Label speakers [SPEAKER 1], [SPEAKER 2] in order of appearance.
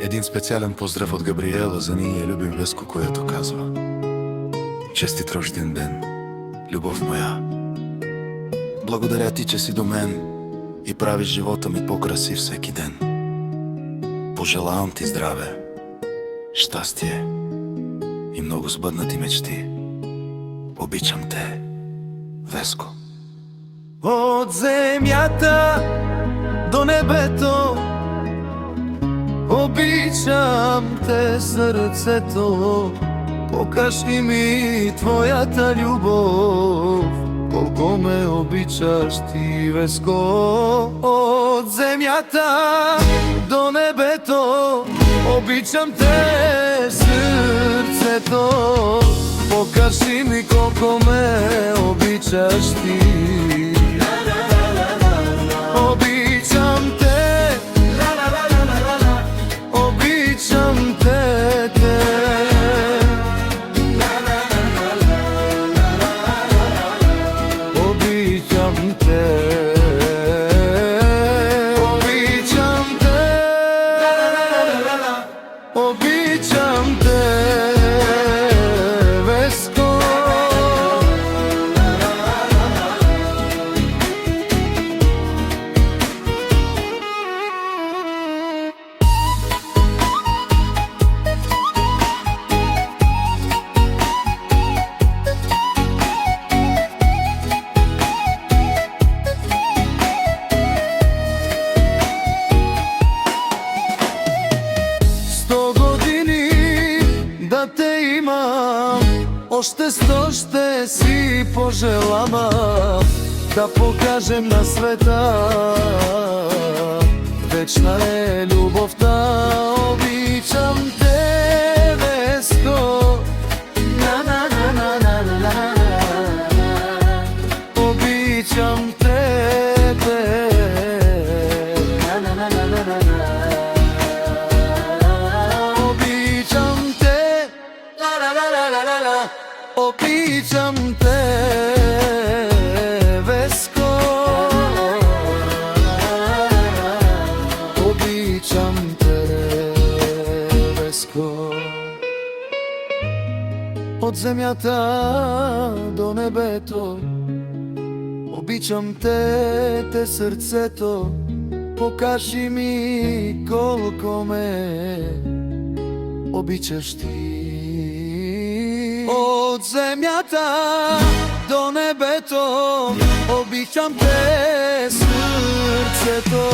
[SPEAKER 1] Един специален поздрав от Габриела за нейния любим Веско, която казва: честит рожден ден, любов моя. Благодаря ти, че си до мен и правиш живота ми по-красив всеки ден. Пожелавам ти здраве, щастие и много сбъднати мечти. Обичам те, Веско.
[SPEAKER 2] От земята до небето обичам те, сърцето. Покажи ми твоята любов, колко ме обичаш ти, Веско. От земята до небето обичам те, сърцето. Покажи ми колко ме обичаш ти. Обичам те, обичам те, обичам те, обичам те, обичам те, Веско. Да те имам, още 100 ще си пожелавам, да покажем на света, вечна е любовта. Обичам те, Веско, обичам те, обичам те, Веско. Обичам те, Веско. От земята до небето обичам те, сърцето. Покажи ми колко ме обичаш ти. От земята до небето обичам те, сърцето.